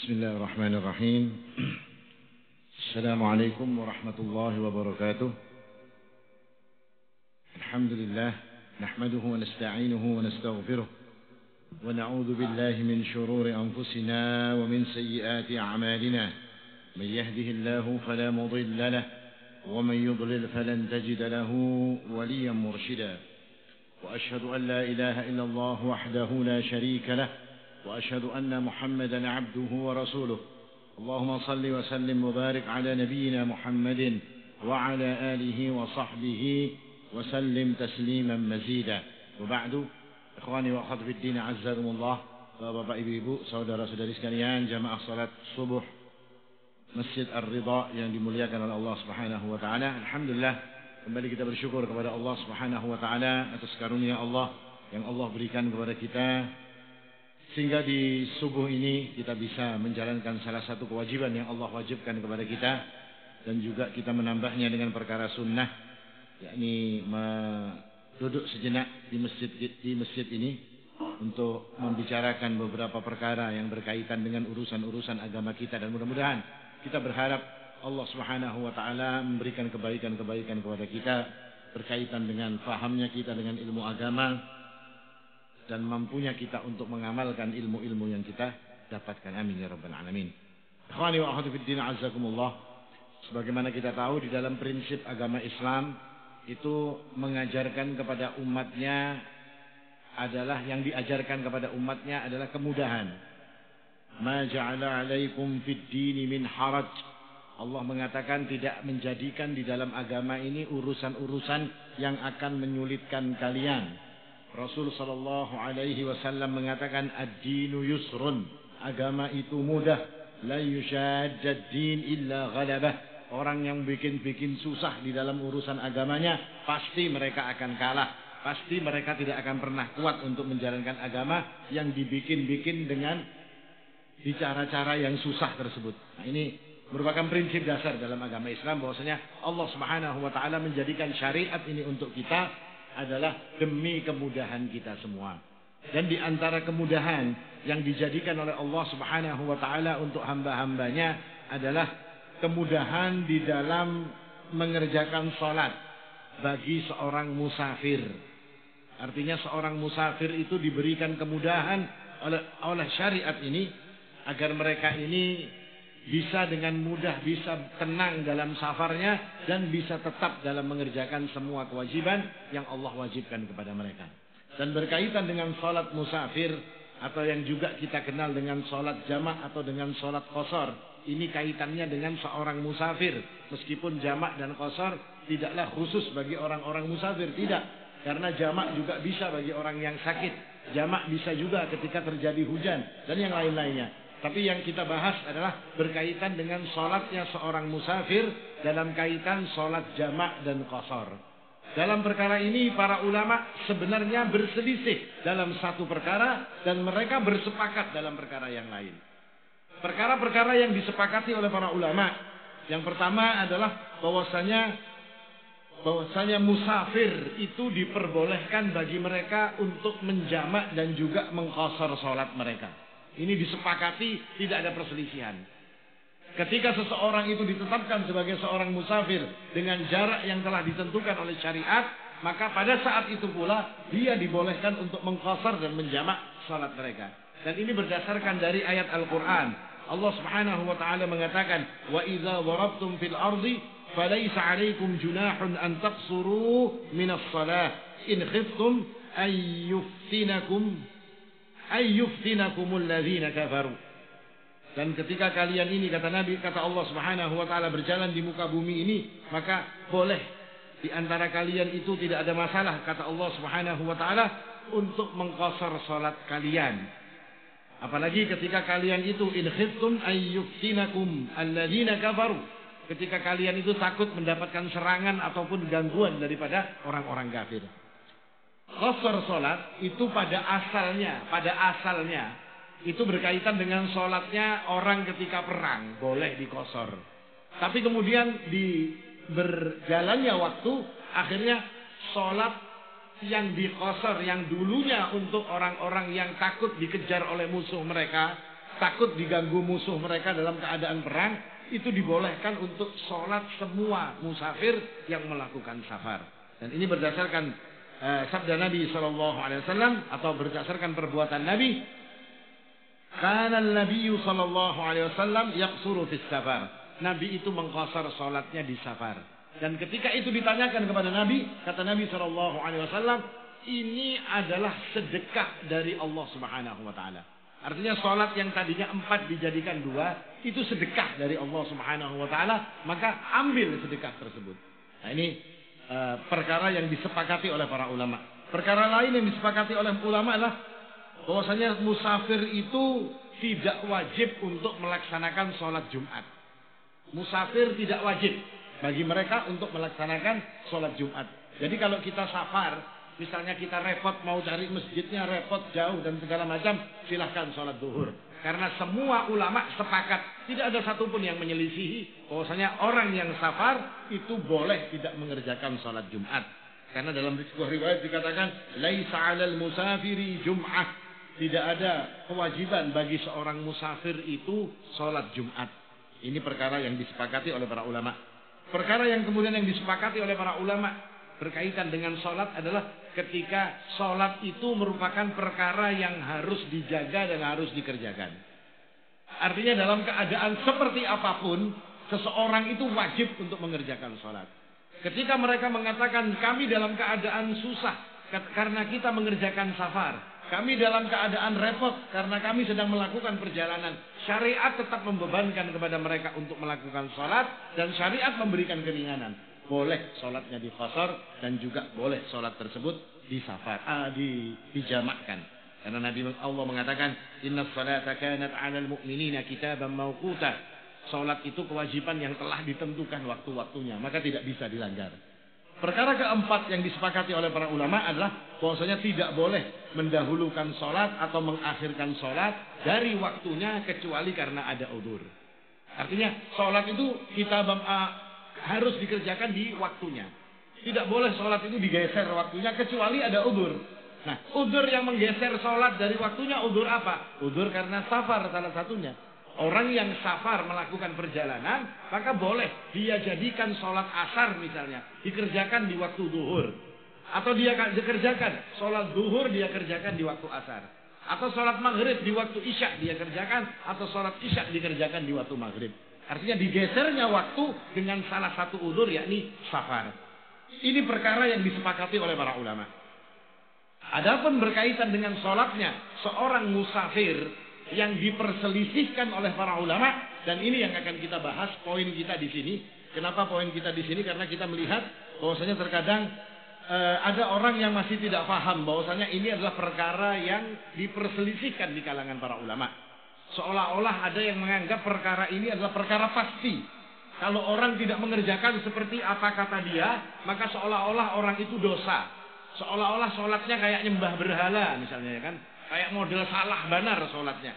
بسم الله الرحمن الرحيم. السلام عليكم ورحمة الله وبركاته. الحمد لله نحمده ونستعينه ونستغفره ونعوذ بالله من شرور أنفسنا ومن سيئات أعمالنا. من يهده الله فلا مضل له ومن يضلل فلن تجد له وليا مرشدا. وأشهد أن لا إله إلا الله وحده لا شريك له وأشهد أن محمدا عبده ورسوله. اللهم صل وسلم وبارك على نبينا محمد وعلى آله وصحبه وسلم تسليما مزيدا. وبعد إخواني وأخواتي في الدين عزكم الله. Bapak ibu-ibu, saudara-saudari sekalian, jamaah salat subuh Masjid Ar-Ridha yang dimuliakan oleh Allah Subhanahu wa taala. Alhamdulillah, kembali kita bersyukur kepada Allah Subhanahu wa taala atas karunia Allah yang Allah berikan kepada kita, sehingga di subuh ini kita bisa menjalankan salah satu kewajiban yang Allah wajibkan kepada kita, dan juga kita menambahnya dengan perkara sunnah, yakni duduk sejenak di masjid ini untuk membicarakan beberapa perkara yang berkaitan dengan urusan-urusan agama kita, dan mudah-mudahan kita berharap Allah Subhanahu wa taala memberikan kebaikan-kebaikan kepada kita berkaitan dengan fahamnya kita dengan ilmu agama, dan mampunya kita untuk mengamalkan ilmu-ilmu yang kita dapatkan. Amin ya rabbal alamin. Ikhwani wa akhwati fid din azzakumullah. Sebagaimana kita tahu, di dalam prinsip agama Islam itu mengajarkan kepada umatnya adalah, yang diajarkan kepada umatnya adalah kemudahan. Ma ja'ala 'alaikum fid din min haraj. Allah mengatakan tidak menjadikan di dalam agama ini urusan-urusan yang akan menyulitkan kalian. Rasul sallallahu alaihi wasallam mengatakan ad-dinu yusrun, agama itu mudah. La yushadda ad-din illa ghalabah. Orang yang bikin susah di dalam urusan agamanya, pasti mereka akan kalah. Pasti mereka tidak akan pernah kuat untuk menjalankan agama yang dibikin-bikin dengan cara-cara yang susah tersebut. Nah, ini merupakan prinsip dasar dalam agama Islam, bahwasanya Allah Subhanahu wa taala menjadikan syariat ini untuk kita adalah demi kemudahan kita semua. Dan di antara kemudahan yang dijadikan oleh Allah Subhanahu wa taala untuk hamba-hambanya adalah kemudahan di dalam mengerjakan salat bagi seorang musafir. Artinya seorang musafir itu diberikan kemudahan oleh syariat ini agar mereka ini bisa dengan mudah, bisa tenang dalam safarnya, dan bisa tetap dalam mengerjakan semua kewajiban yang Allah wajibkan kepada mereka. Dan berkaitan dengan salat musafir, atau yang juga kita kenal dengan salat jamak atau dengan salat qashar, ini kaitannya dengan seorang musafir. Meskipun jamak dan qashar tidaklah khusus bagi orang-orang musafir, tidak. Karena jamak juga bisa bagi orang yang sakit. Jamak bisa juga ketika terjadi hujan dan yang lain-lainnya. Tapi yang kita bahas adalah berkaitan dengan sholatnya seorang musafir dalam kaitan sholat jamak dan qashar. Dalam perkara ini para ulama sebenarnya berselisih dalam satu perkara, dan mereka bersepakat dalam perkara yang lain. Perkara-perkara yang disepakati oleh para ulama, yang pertama adalah bahwasanya musafir itu diperbolehkan bagi mereka untuk menjamak dan juga mengqashar sholat mereka. Ini disepakati, tidak ada perselisihan. Ketika seseorang itu ditetapkan sebagai seorang musafir dengan jarak yang telah ditentukan oleh syariat, maka pada saat itu pula dia dibolehkan untuk mengqashar dan menjamak salat mereka. Dan ini berdasarkan dari ayat Al-Quran. Allah Subhanahu wa taala mengatakan, "Wa idza darabtum fil ardi falaysa 'alaikum junahun an taqsuru minas shalah in khiftum ayyuftinakumul ladzina kafaru." Dan ketika kalian ini, kata Nabi, kata Allah Subhanahu wa taala, berjalan di muka bumi ini, maka boleh di antara kalian itu tidak ada masalah, kata Allah Subhanahu wa taala, untuk mengqashar salat kalian. Apalagi ketika kalian itu in khiftum ayyuftinakum alladzina kafaru, ketika kalian itu takut mendapatkan serangan ataupun gangguan daripada orang-orang kafir. Qashar salat itu pada asalnya itu berkaitan dengan salatnya orang ketika perang, boleh diqashar. Tapi kemudian di berjalannya waktu, akhirnya salat yang diqashar, yang dulunya untuk orang-orang yang takut dikejar oleh musuh mereka, takut diganggu musuh mereka dalam keadaan perang, itu dibolehkan untuk sholat semua musafir yang melakukan safar. Dan ini berdasarkan sabda Nabi SAW atau berdasarkan perbuatan Nabi. Kana Nabi SAW yaqsuru fis safar. Nabi itu mengqasar sholatnya di safar. Dan ketika itu ditanyakan kepada Nabi, kata Nabi SAW, ini adalah sedekah dari Allah Subhanahu wa taala. Artinya sholat yang tadinya 4 dijadikan 2, itu sedekah dari Allah Subhanahu wa taala, maka ambil sedekah tersebut. Nah, ini perkara yang disepakati oleh para ulama. Perkara lain yang disepakati oleh ulama adalah bahwasanya musafir itu tidak wajib untuk melaksanakan sholat Jumat. Musafir tidak wajib bagi mereka untuk melaksanakan sholat Jumat. Jadi kalau kita safar, misalnya kita repot mau cari masjidnya, repot jauh dan segala macam, silahkan sholat zuhur. Karena semua ulama sepakat, tidak ada satupun yang menyelisihi bahwasanya orang yang safar itu boleh tidak mengerjakan sholat Jumat. Karena dalam sebuah riwayat dikatakan, laisa 'alal musafiri jum'ah. Tidak ada kewajiban bagi seorang musafir itu sholat Jumat. Ini perkara yang disepakati oleh para ulama. Perkara yang kemudian yang disepakati oleh para ulama berkaitan dengan sholat adalah ketika sholat itu merupakan perkara yang harus dijaga dan harus dikerjakan. Artinya dalam keadaan seperti apapun, seseorang itu wajib untuk mengerjakan sholat. Ketika mereka mengatakan kami dalam keadaan susah karena kita mengerjakan safar, kami dalam keadaan repot karena kami sedang melakukan perjalanan, syariat tetap membebankan kepada mereka untuk melakukan sholat dan syariat memberikan keringanan. Boleh sholatnya diqasar dan juga boleh sholat tersebut dijamakkan. Karena Nabi Allah mengatakan, Inna salata kanat 'alal mu'minina kitaban mawquta. Sholat itu kewajiban yang telah ditentukan waktu-waktunya, maka tidak bisa dilanggar. Perkara keempat yang disepakati oleh para ulama adalah bahwasanya tidak boleh mendahulukan sholat atau mengakhirkan sholat dari waktunya kecuali karena ada udzur. Artinya sholat itu kita harus dikerjakan di waktunya. Tidak boleh sholat itu digeser waktunya kecuali ada udzur. Nah, udzur yang menggeser sholat dari waktunya udzur apa? Udzur karena safar salah satunya. Orang yang safar melakukan perjalanan, maka boleh dia jadikan sholat asar misalnya dikerjakan di waktu zuhur. Atau dia kerjakan sholat zuhur dia kerjakan di waktu asar. Atau sholat maghrib di waktu isya dia kerjakan. Atau sholat isya dikerjakan di waktu maghrib. Artinya digesernya waktu dengan salah satu udzur yakni safar. Ini perkara yang disepakati oleh para ulama. Adapun berkaitan dengan sholatnya seorang musafir yang diperselisihkan oleh para ulama, dan ini yang akan kita bahas poin kita di sini. Kenapa poin kita di sini? Karena kita melihat bahwasanya terkadang ada orang yang masih tidak paham bahwasanya ini adalah perkara yang diperselisihkan di kalangan para ulama. Seolah-olah ada yang menganggap perkara ini adalah perkara pasti. Kalau orang tidak mengerjakan seperti apa kata dia, maka seolah-olah orang itu dosa. Seolah-olah sholatnya kayak nyembah berhala misalnya, kan? Kayak model salah benar sholatnya.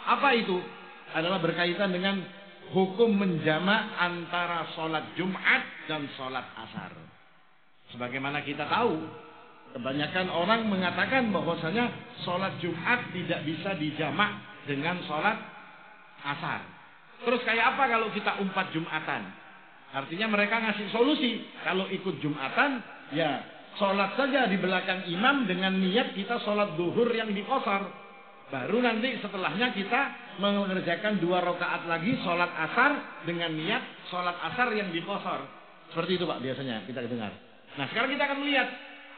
Apa itu? Adalah berkaitan dengan hukum menjamak antara sholat Jumat dan sholat asar. Sebagaimana kita tahu, kebanyakan orang mengatakan bahwasanya sholat Jumat tidak bisa dijamak dengan sholat asar. Terus kayak apa kalau kita umpat Jumatan? Artinya mereka ngasih solusi. Kalau ikut Jumatan, ya sholat saja di belakang imam dengan niat kita sholat zuhur yang diqasar. Baru nanti setelahnya kita mengerjakan 2 rakaat lagi sholat asar dengan niat sholat asar yang diqasar. Seperti itu Pak biasanya kita dengar. Nah sekarang kita akan melihat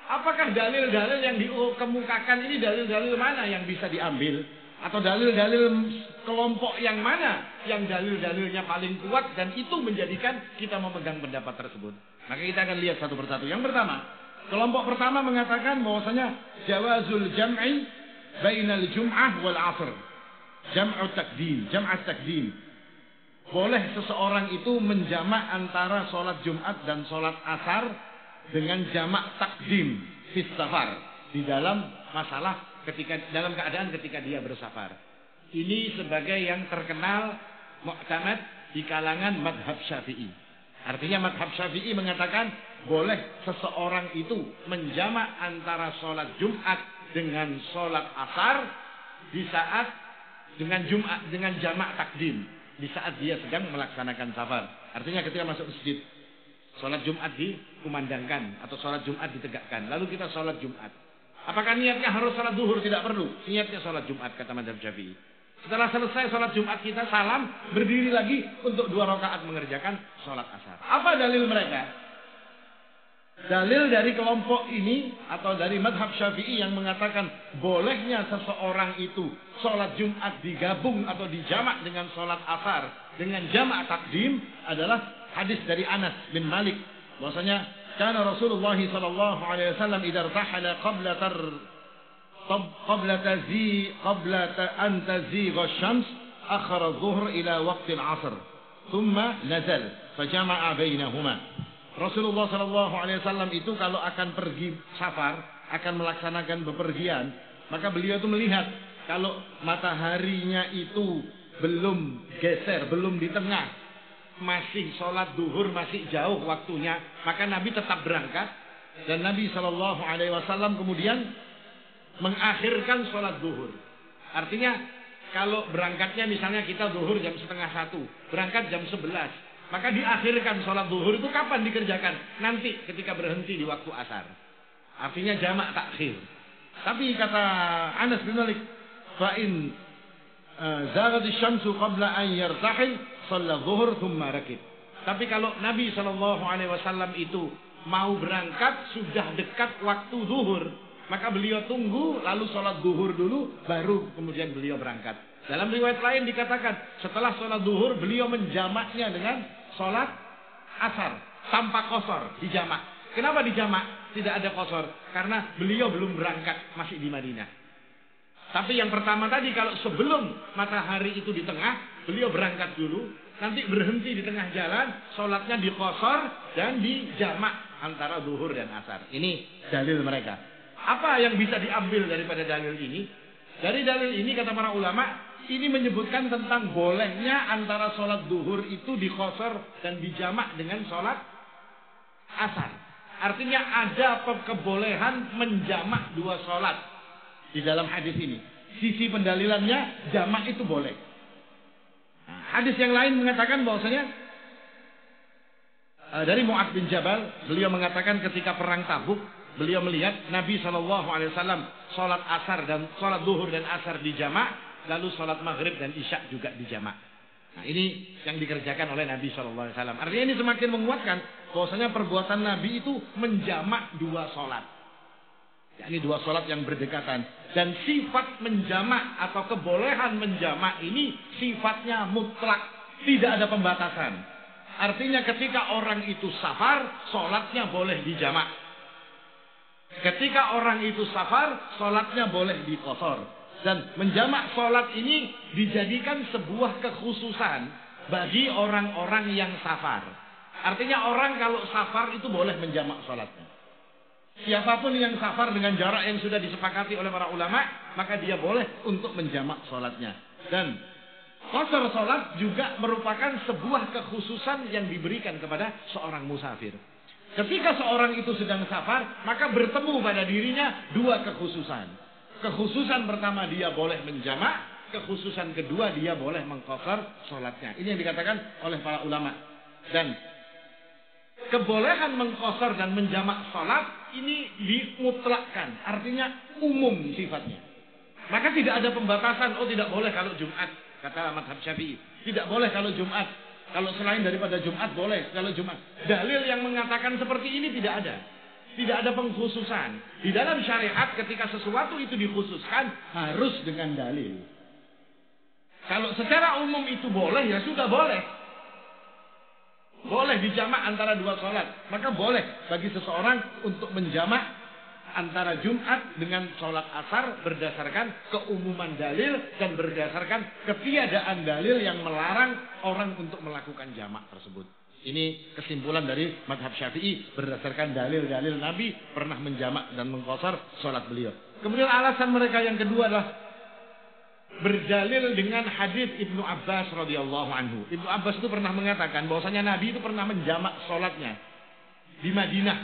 apakah dalil-dalil yang dikemukakan ini dalil-dalil mana yang bisa diambil. Atau dalil-dalil kelompok yang mana yang dalil-dalilnya paling kuat dan itu menjadikan kita memegang pendapat tersebut. Maka kita akan lihat satu persatu. Yang pertama, kelompok pertama mengatakan bahwasanya jawazul jam'i bainal jum'ah wal 'asr. Jam'ut takdim. Boleh seseorang itu menjamak antara sholat Jumat dan sholat asar dengan jamak takdim fi safar, di dalam masalah dalam keadaan ketika dia bersafar. Ini sebagai yang terkenal mu'tamad di kalangan madhab Syafi'i. Artinya madhab Syafi'i mengatakan boleh seseorang itu menjamak antara sholat Jumat dengan sholat asar di saat dengan jamak takdim di saat dia sedang melaksanakan safar. Artinya ketika masuk masjid, sholat Jumat dikumandangkan atau sholat Jumat ditegakkan. Lalu kita sholat Jumat. Apakah niatnya harus sholat duhur? Tidak perlu. Niatnya sholat Jumat, kata mazhab Syafi'i. Setelah selesai sholat Jumat kita salam, berdiri lagi untuk 2 rakaat mengerjakan sholat asar. Apa dalil mereka? Dalil dari kelompok ini atau dari mazhab Syafi'i yang mengatakan bolehnya seseorang itu sholat Jumat digabung atau dijamak dengan sholat asar dengan jamak takdim adalah hadis dari Anas bin Malik. Bahwasanya karena Rasulullah sallallahu alaihi wasallam idza irtahala qabla an tazigha asy-syams akhara adh-dhuhr ila waqti al-'ashr thumma nazal fajama'a bainahuma. Rasulullah sallallahu alaihi wasallam itu kalau akan pergi safar, akan melaksanakan bepergian, maka beliau itu melihat kalau mataharinya itu belum geser, belum di tengah, masih sholat duhur, masih jauh waktunya, maka Nabi tetap berangkat dan Nabi Shallallahu Alaihi Wasallam kemudian mengakhirkan sholat duhur. Artinya kalau berangkatnya misalnya kita duhur jam 12:30, berangkat jam 11, maka diakhirkan sholat duhur itu kapan dikerjakan? Nanti ketika berhenti di waktu asar. Artinya jamak takhir. Tapi kata Anas bin Malik, fa'in zaghat asy-syamsu qabla an yartahil sholat zuhur thumma rakib. Tapi kalau Nabi SAW itu mau berangkat sudah dekat waktu zuhur, maka beliau tunggu lalu sholat zuhur dulu baru kemudian beliau berangkat. Dalam riwayat lain dikatakan setelah sholat zuhur beliau menjamaknya dengan sholat asar tanpa qasar, dijamak. Kenapa dijamak? Tidak ada qasar karena beliau belum berangkat, masih di Madinah. Tapi yang pertama tadi kalau sebelum matahari itu di tengah, beliau berangkat dulu, nanti berhenti di tengah jalan, sholatnya diqasar dan dijamak antara zuhur dan asar. Ini dalil mereka. Apa yang bisa diambil daripada dalil ini? Dari dalil ini kata para ulama, ini menyebutkan tentang bolehnya antara sholat zuhur itu diqasar dan dijamak dengan sholat asar. Artinya ada kebolehan menjamak 2 sholat di dalam hadis ini. Sisi pendalilannya jamak itu boleh. Nah, hadis yang lain mengatakan bahwasanya dari Mu'adz bin Jabal, beliau mengatakan ketika perang Tabuk, beliau melihat Nabi SAW sholat asar dan sholat zuhur dan asar dijamak, lalu sholat maghrib dan isya juga dijamak. Nah, ini yang dikerjakan oleh Nabi SAW. Artinya ini semakin menguatkan bahwasanya perbuatan Nabi itu menjamak 2 sholat. Yakni 2 sholat yang berdekatan. Dan sifat menjamak atau kebolehan menjamak ini sifatnya mutlak. Tidak ada pembatasan. Artinya ketika orang itu safar, sholatnya boleh dijamak. Ketika orang itu safar, sholatnya boleh diqasar. Dan menjamak sholat ini dijadikan sebuah kekhususan bagi orang-orang yang safar. Artinya orang kalau safar itu boleh menjamak sholatnya. Siapapun yang safar dengan jarak yang sudah disepakati oleh para ulama, maka dia boleh untuk menjamak sholatnya. Dan qasar sholat juga merupakan sebuah kekhususan yang diberikan kepada seorang musafir. Ketika seorang itu sedang safar, maka bertemu pada dirinya 2 kekhususan. Kekhususan pertama dia boleh menjamak, kekhususan kedua dia boleh mengqasar sholatnya. Ini yang dikatakan oleh para ulama. Dan kebolehan mengqasar dan menjamak sholat ini dimutlakkan, artinya umum sifatnya. Maka tidak ada pembatasan, oh tidak boleh kalau Jumat, kata mazhab Syafi'i. Tidak boleh kalau Jumat, kalau selain daripada Jumat boleh kalau Jumat. Dalil yang mengatakan seperti ini tidak ada. Tidak ada pengkhususan. Di dalam syariat ketika sesuatu itu dikhususkan harus dengan dalil. Kalau secara umum itu boleh, ya sudah boleh. Boleh dijamak antara 2 sholat. Maka boleh bagi seseorang untuk menjamak antara Jumat dengan sholat asar berdasarkan keumuman dalil dan berdasarkan ketiadaan dalil yang melarang orang untuk melakukan jamak tersebut. Ini kesimpulan dari mazhab Syafi'i berdasarkan dalil-dalil Nabi pernah menjamak dan mengqasar sholat beliau. Kemudian alasan mereka yang kedua adalah berdalil dengan hadis Ibnu Abbas radhiyallahu anhu. Ibnu Abbas itu pernah mengatakan bahwasanya Nabi itu pernah menjamak sholatnya di Madinah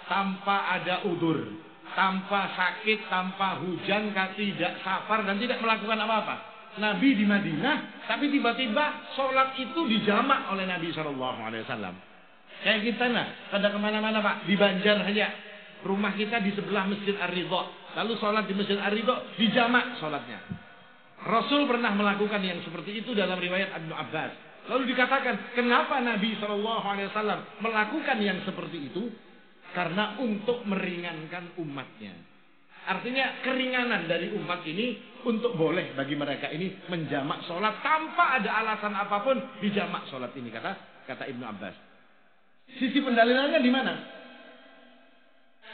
tanpa ada udzur, tanpa sakit, tanpa hujan, tidak safar dan tidak melakukan apa-apa. Nabi di Madinah, tapi tiba-tiba sholat itu dijamak oleh Nabi SAW. Kayak kita pada kemana-mana Pak, di Banjar saja, rumah kita di sebelah Masjid Ar-Ridha, lalu sholat di Masjid Ar-Ridha dijamak sholatnya. Rasul pernah melakukan yang seperti itu dalam riwayat Ibnu Abbas. Lalu dikatakan, kenapa Nabi SAW melakukan yang seperti itu? Karena untuk meringankan umatnya. Artinya keringanan dari umat ini untuk boleh bagi mereka ini menjamak sholat tanpa ada alasan apapun dijamak sholat ini, kata Ibnu Abbas. Sisi pendalilannya di mana?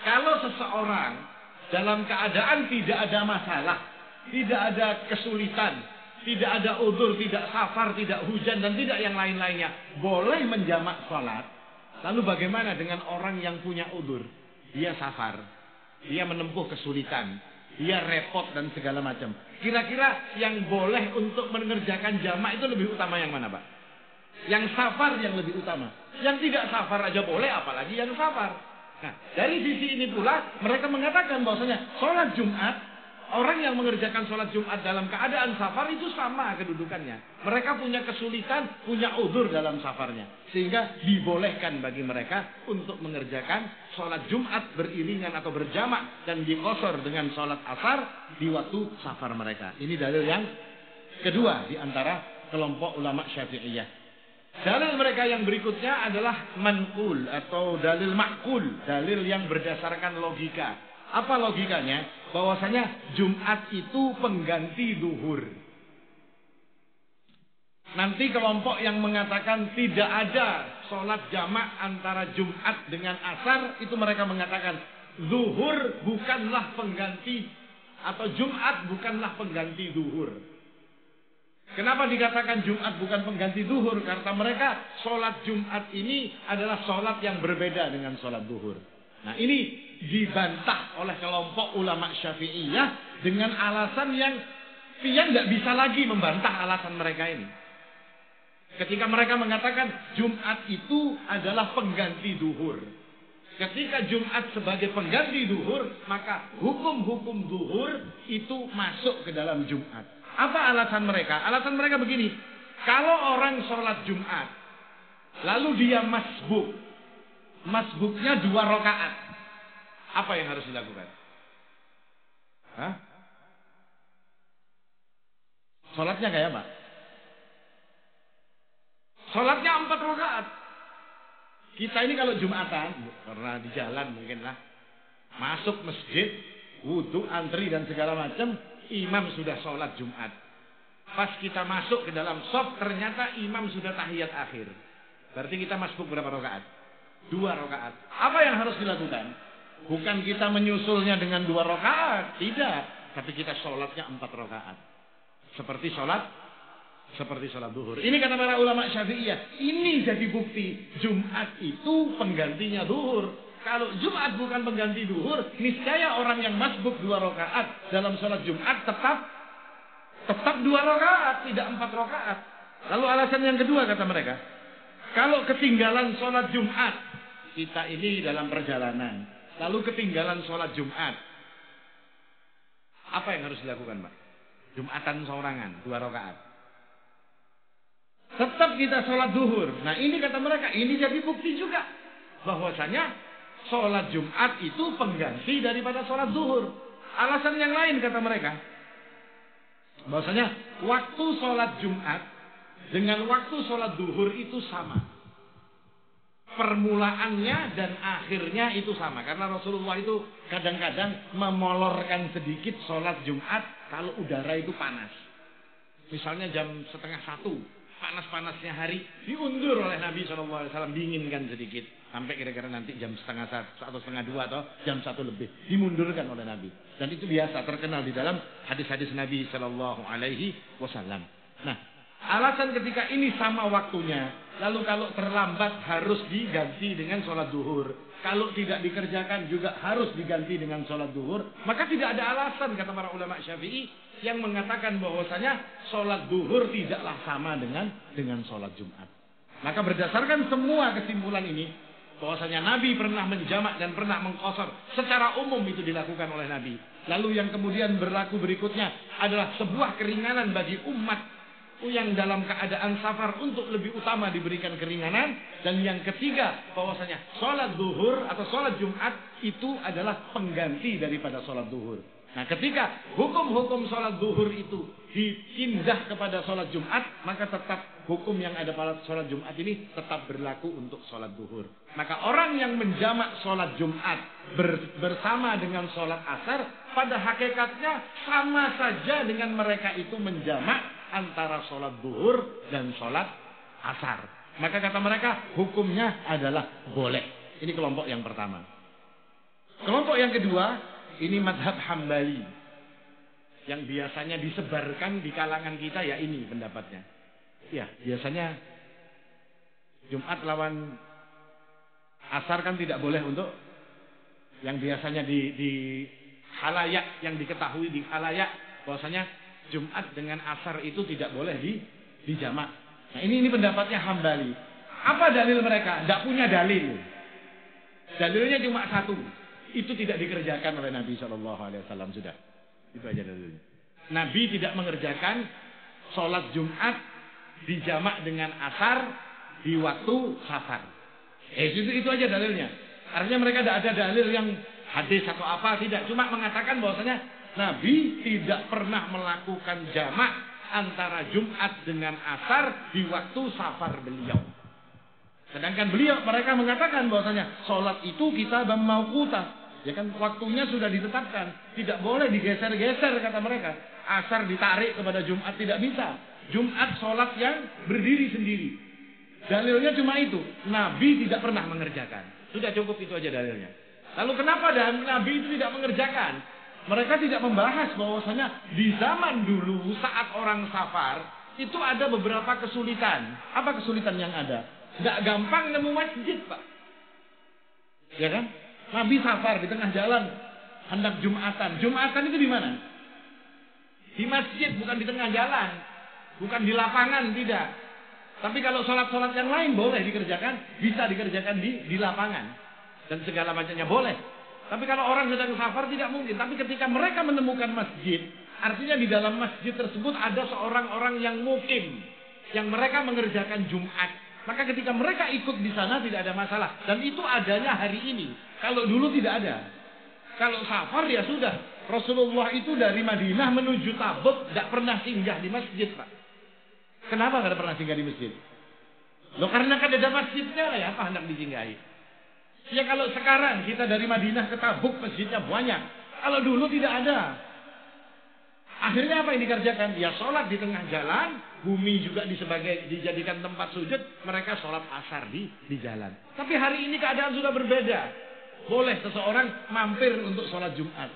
Kalau seseorang dalam keadaan tidak ada masalah, tidak ada kesulitan, tidak ada udzur, tidak safar, tidak hujan dan tidak yang lain-lainnya, boleh menjamak sholat. Lalu bagaimana dengan orang yang punya udzur? Dia safar, dia menempuh kesulitan, dia repot dan segala macam. Kira-kira yang boleh untuk mengerjakan jamak itu lebih utama yang mana Pak? Yang safar yang lebih utama. Yang tidak safar aja boleh, apalagi yang safar. Nah, dari sisi ini pula mereka mengatakan bahwasanya sholat Jumat, orang yang mengerjakan sholat Jumat dalam keadaan safar itu sama kedudukannya. Mereka punya kesulitan, punya udzur dalam safarnya. Sehingga dibolehkan bagi mereka untuk mengerjakan sholat Jumat beriringan atau berjamak dan diqashar dengan sholat asar di waktu safar mereka. Ini dalil yang kedua di antara kelompok ulama Syafi'iyah. Dalil mereka yang berikutnya adalah manqul atau dalil ma'qul, dalil yang berdasarkan logika. Apa logikanya? Bahwasanya Jumat itu pengganti duhur. Nanti kelompok yang mengatakan tidak ada sholat jamak antara Jumat dengan asar, itu mereka mengatakan duhur bukanlah pengganti atau Jumat bukanlah pengganti duhur. Kenapa dikatakan Jumat bukan pengganti duhur? Karena mereka sholat Jumat ini adalah sholat yang berbeda dengan sholat duhur. Nah ini dibantah oleh kelompok ulama Syafi'iyah dengan alasan yang tidak bisa lagi membantah alasan mereka ini. Ketika mereka mengatakan Jumat itu adalah pengganti duhur. Ketika Jumat sebagai pengganti duhur, maka hukum-hukum duhur itu masuk ke dalam Jumat. Apa alasan mereka? Alasan mereka begini. Kalau orang sholat Jumat, lalu dia masbuk. Masbuknya 2 rakaat. Apa yang harus dilakukan? Hah? Sholatnya kayak apa? Sholatnya 4 rakaat. Kita ini kalau Jumatan, karena di jalan mungkin lah, masuk masjid, wudhu, antri dan segala macam, imam sudah sholat Jumat. Pas kita masuk ke dalam shaf, ternyata imam sudah tahiyat akhir. Berarti kita masbuk berapa rakaat? 2 rakaat. Apa yang harus dilakukan? Bukan kita menyusulnya dengan 2 rakaat, tidak. Tapi kita sholatnya 4 rakaat. Seperti sholat duhur. Ini kata para ulama Syafi'iyah. Ini jadi bukti Jumat itu penggantinya duhur. Kalau Jumat bukan pengganti duhur, niscaya orang yang masbuk 2 rakaat dalam sholat Jumat tetap 2 rakaat, tidak 4 rakaat. Lalu alasan yang kedua kata mereka, kalau ketinggalan sholat Jumat, kita ini dalam perjalanan, lalu ketinggalan sholat Jumat, apa yang harus dilakukan Pak? Jumatan seorangan 2 rakaat. Tetap kita sholat duhur. Nah ini kata mereka, ini jadi bukti juga bahwasanya sholat Jumat itu pengganti daripada sholat duhur. Alasan yang lain kata mereka, bahwasanya waktu sholat Jumat dengan waktu sholat duhur itu sama. Permulaannya dan akhirnya itu sama. Karena Rasulullah itu kadang-kadang memolorkan sedikit sholat Jumat kalau udara itu panas. Misalnya jam 12:30. Panas-panasnya hari diundur oleh Nabi SAW, dinginkan sedikit sampai kira-kira nanti jam 1:30 atau 1:30 atau jam 1 lebih dimundurkan oleh Nabi. Dan itu biasa terkenal di dalam hadis-hadis Nabi SAW. Nah, alasan ketika ini sama waktunya, lalu kalau terlambat harus diganti dengan sholat duhur. Kalau tidak dikerjakan juga harus diganti dengan sholat duhur. Maka tidak ada alasan kata para ulama Syafi'i yang mengatakan bahwasanya sholat duhur tidaklah sama dengan sholat Jumat. Maka berdasarkan semua kesimpulan ini, bahwasanya Nabi pernah menjamak dan pernah mengqashar secara umum itu dilakukan oleh Nabi. Lalu yang kemudian berlaku berikutnya adalah sebuah keringanan bagi umat yang dalam keadaan safar untuk lebih utama diberikan keringanan. Dan yang ketiga, bahwasanya sholat zuhur atau sholat Jumat itu adalah pengganti daripada sholat zuhur. Nah, ketika hukum-hukum sholat zuhur itu dipindah kepada sholat Jumat, maka tetap hukum yang ada pada sholat Jumat ini tetap berlaku untuk sholat zuhur. Maka orang yang menjamak sholat Jumat bersama dengan sholat asar, pada hakikatnya sama saja dengan mereka itu menjamak antara sholat zuhur dan sholat asar. Maka kata mereka hukumnya adalah boleh. Ini kelompok yang pertama. Kelompok yang kedua, ini madhab Hambali, yang biasanya disebarkan di kalangan kita, ya ini pendapatnya. Ya, biasanya Jumat lawan asar kan tidak boleh untuk yang biasanya di khalayak, yang diketahui di khalayak bahwasanya Jumat dengan asar itu tidak boleh dijamak. Nah, ini pendapatnya Hambali. Apa dalil mereka? Tidak punya dalil. Dalilnya cuma satu. Itu tidak dikerjakan oleh Nabi SAW sudah. Itu aja dalilnya. Nabi tidak mengerjakan sholat Jumat dijamak dengan asar di waktu safar. Itu aja dalilnya. Artinya mereka tidak ada dalil yang hadis atau apa, tidak. Cuma mengatakan bahwasanya Nabi tidak pernah melakukan jamak antara Jumat dengan asar di waktu safar beliau. Sedangkan mereka mengatakan bahwasanya sholat itu kita mauquta. Ya kan, waktunya sudah ditetapkan. Tidak boleh digeser-geser kata mereka. Asar ditarik kepada Jumat tidak bisa. Jumat sholat yang berdiri sendiri. Dalilnya cuma itu. Nabi tidak pernah mengerjakan. Sudah cukup itu aja dalilnya. Lalu kenapa Nabi itu tidak mengerjakan? Mereka tidak membahas bahwasanya di zaman dulu saat orang safar itu ada beberapa kesulitan. Apa kesulitan yang ada? Tidak gampang nemu masjid, Pak. Ya kan? Nabi safar di tengah jalan hendak Jumatan. Jumatan itu di mana? Di masjid, bukan di tengah jalan. Bukan di lapangan, tidak. Tapi kalau sholat-sholat yang lain boleh dikerjakan, bisa dikerjakan di lapangan. Dan segala macamnya boleh. Tapi kalau orang sedang safar tidak mungkin. Tapi ketika mereka menemukan masjid, artinya di dalam masjid tersebut ada seorang orang yang mukim, yang mereka mengerjakan Jumat. Maka ketika mereka ikut di sana tidak ada masalah. Dan itu adanya hari ini. Kalau dulu tidak ada. Kalau safar ya sudah. Rasulullah itu dari Madinah menuju Tabuk tidak pernah singgah di masjid, Pak. Kenapa tidak pernah singgah di masjid? Loh, karena kan ada masjidnya, ya apa hendak disinggahi? Ya kalau sekarang kita dari Madinah ke Tabuk masjidnya banyak. Kalau dulu tidak ada. Akhirnya apa yang dikerjakan? Ya sholat di tengah jalan. Bumi juga dijadikan tempat sujud. Mereka sholat asar di jalan. Tapi hari ini keadaan sudah berbeda. Boleh seseorang mampir untuk sholat Jumat.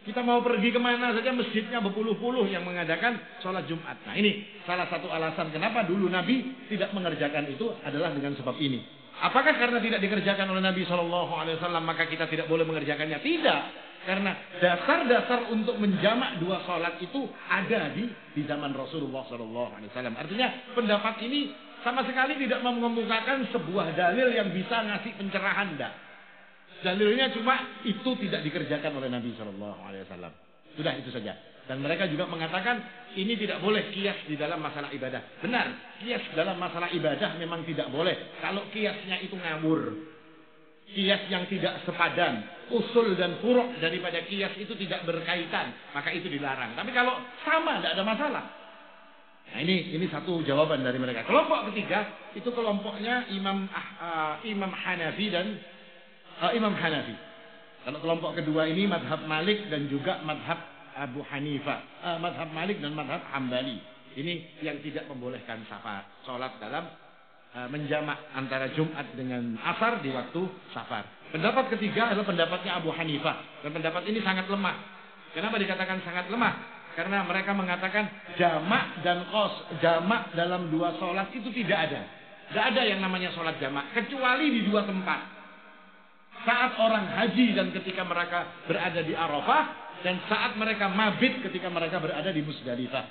Kita mau pergi kemana saja masjidnya berpuluh-puluh yang mengadakan sholat Jumat. Nah, ini salah satu alasan kenapa dulu Nabi tidak mengerjakan itu adalah dengan sebab ini. Apakah karena tidak dikerjakan oleh Nabi SAW maka kita tidak boleh mengerjakannya? Tidak. Karena dasar-dasar untuk menjamak dua sholat itu ada di zaman Rasulullah SAW. Artinya pendapat ini sama sekali tidak mengemukakan sebuah dalil yang bisa ngasih pencerahan. Tidak. Dalilnya cuma itu tidak dikerjakan oleh Nabi SAW. Sudah itu saja. Dan mereka juga mengatakan ini tidak boleh kias di dalam masalah ibadah. Benar, kias dalam masalah ibadah memang tidak boleh. Kalau kiasnya itu ngawur, kias yang tidak sepadan, usul dan furu' daripada kias itu tidak berkaitan, maka itu dilarang. Tapi kalau sama, tidak ada masalah. Nah, ini satu jawaban dari mereka. Kelompok ketiga itu kelompoknya Imam Hanafi dan Imam Hanafi. Kalau kelompok kedua ini madhab Malik dan juga madhab Abu Hanifah, madhab Malik dan madhab Hambali. Ini yang tidak membolehkan sholat dalam menjamak antara Jumat dengan asar di waktu safar. Pendapat ketiga adalah pendapatnya Abu Hanifah. Dan pendapat ini sangat lemah. Kenapa dikatakan sangat lemah? Karena mereka mengatakan jamak dan jamak dalam dua sholat itu tidak ada. Tidak ada yang namanya sholat jamak. Kecuali di dua tempat. Saat orang haji dan ketika mereka berada di Arafah. Dan saat mereka mabit ketika mereka berada di Musdalifah.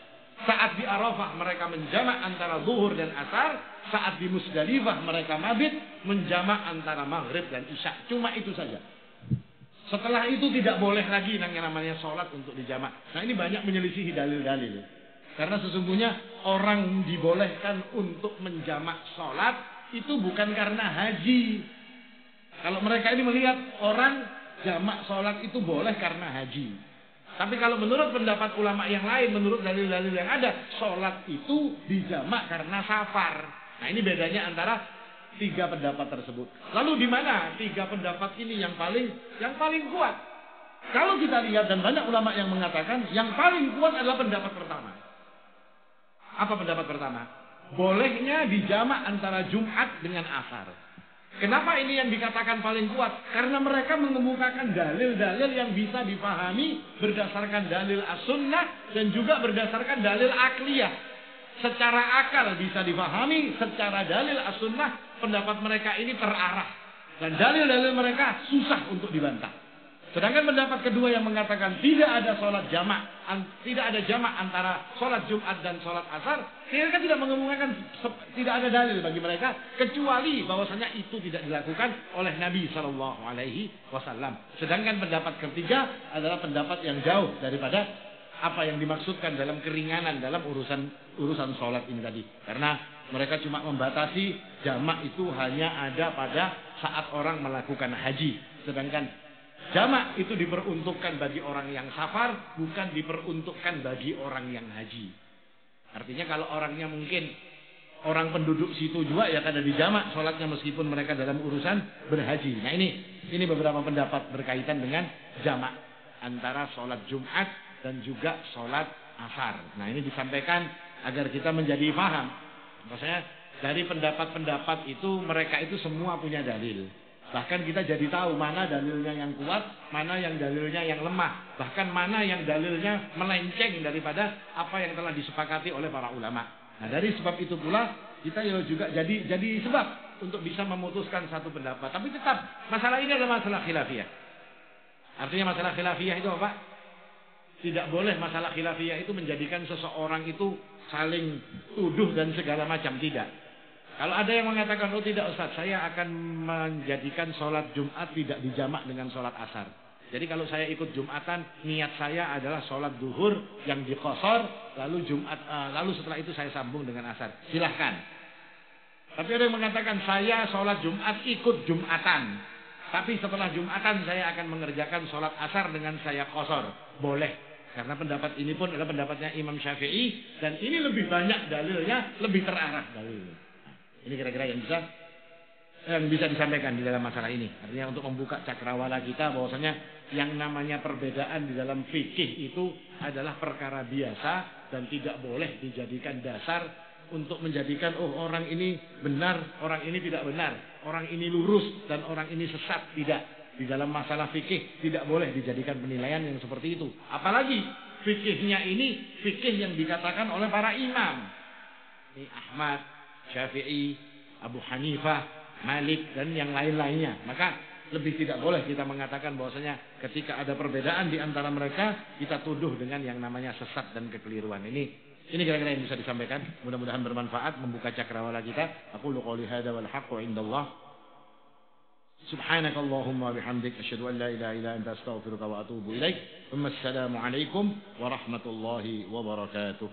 Saat di Arafah mereka menjamak antara zuhur dan asar. Saat di Musdalifah mereka mabit menjamak antara maghrib dan isya. Cuma itu saja. Setelah itu tidak boleh lagi yang namanya sholat untuk dijamak. Nah ini banyak menyelisihi dalil-dalil. Karena sesungguhnya orang dibolehkan untuk menjamak sholat itu bukan karena haji. Kalau mereka ini melihat orang jamak sholat itu boleh karena haji. Tapi kalau menurut pendapat ulama yang lain, menurut dalil-dalil yang ada, sholat itu dijamak karena safar. Nah ini bedanya antara tiga pendapat tersebut. Lalu di mana tiga pendapat ini yang paling kuat? Kalau kita lihat dan banyak ulama yang mengatakan yang paling kuat adalah pendapat pertama. Apa pendapat pertama? Bolehnya dijamak antara Jumat dengan Asar. Kenapa ini yang dikatakan paling kuat? Karena mereka mengemukakan dalil-dalil yang bisa dipahami berdasarkan dalil as-sunnah dan juga berdasarkan dalil akliyah. Secara akal bisa dipahami, secara dalil as-sunnah pendapat mereka ini terarah. Dan dalil-dalil mereka susah untuk dibantah. Sedangkan pendapat kedua yang mengatakan tidak ada sholat jamak, tidak ada jamak antara sholat Jumat dan sholat Asar, mereka tidak mengemukakan, tidak ada dalil bagi mereka kecuali bahwasanya itu tidak dilakukan oleh Nabi Shallallahu Alaihi Wasallam. Sedangkan pendapat ketiga adalah pendapat yang jauh daripada apa yang dimaksudkan dalam keringanan dalam urusan sholat ini tadi. Karena mereka cuma membatasi jamak itu hanya ada pada saat orang melakukan haji. Sedangkan jamak itu diperuntukkan bagi orang yang safar, bukan diperuntukkan bagi orang yang haji. Artinya kalau orangnya mungkin orang penduduk situ juga ya kada dijamak sholatnya meskipun mereka dalam urusan berhaji. Nah ini beberapa pendapat berkaitan dengan jamak antara sholat Jumat dan juga sholat Asar. Nah ini disampaikan agar kita menjadi paham. Maksudnya dari pendapat-pendapat itu mereka itu semua punya dalil. Bahkan kita jadi tahu mana dalilnya yang kuat, mana yang dalilnya yang lemah. Bahkan mana yang dalilnya melenceng daripada apa yang telah disepakati oleh para ulama. Nah dari sebab itu pula kita juga jadi sebab untuk bisa memutuskan satu pendapat. Tapi tetap masalah ini adalah masalah khilafiyah. Artinya masalah khilafiyah itu apa? Tidak boleh masalah khilafiyah itu menjadikan seseorang itu saling tuduh dan segala macam. Tidak. Kalau ada yang mengatakan, oh tidak Ustaz, saya akan menjadikan sholat Jumat tidak dijamak dengan sholat Asar. Jadi kalau saya ikut Jumatan, niat saya adalah sholat duhur yang diqashar, lalu setelah itu saya sambung dengan Asar. Silahkan. Tapi ada yang mengatakan, saya sholat Jumat ikut Jumatan. Tapi setelah Jumatan saya akan mengerjakan sholat Asar dengan saya qashar. Boleh. Karena pendapat ini pun adalah pendapatnya Imam Syafi'i. Dan ini lebih banyak dalilnya, lebih terarah dalilnya. Ini kira-kira yang bisa disampaikan di dalam masalah ini. Artinya untuk membuka cakrawala kita bahwasanya yang namanya perbedaan di dalam fikih itu adalah perkara biasa dan tidak boleh dijadikan dasar untuk menjadikan orang ini benar, orang ini tidak benar, orang ini lurus dan orang ini sesat. Tidak. Di dalam masalah fikih tidak boleh dijadikan penilaian yang seperti itu. Apalagi fikihnya ini fikih yang dikatakan oleh para imam. Ini Ahmad, Syafi'i, Abu Hanifah, Malik dan yang lain-lainnya. Maka lebih tidak boleh kita mengatakan bahwasanya ketika ada perbedaan di antara mereka kita tuduh dengan yang namanya sesat dan kekeliruan. Ini kira-kira yang bisa disampaikan. Mudah-mudahan bermanfaat membuka cakrawala kita. Aqulu qouli hadza wal haqqu indallah. Subhanakallahumma bihamdik asyhadu an la ilaha illa anta astaghfiruka wa atubu ilaik. Wassalamu alaikum warahmatullahi wabarakatuh.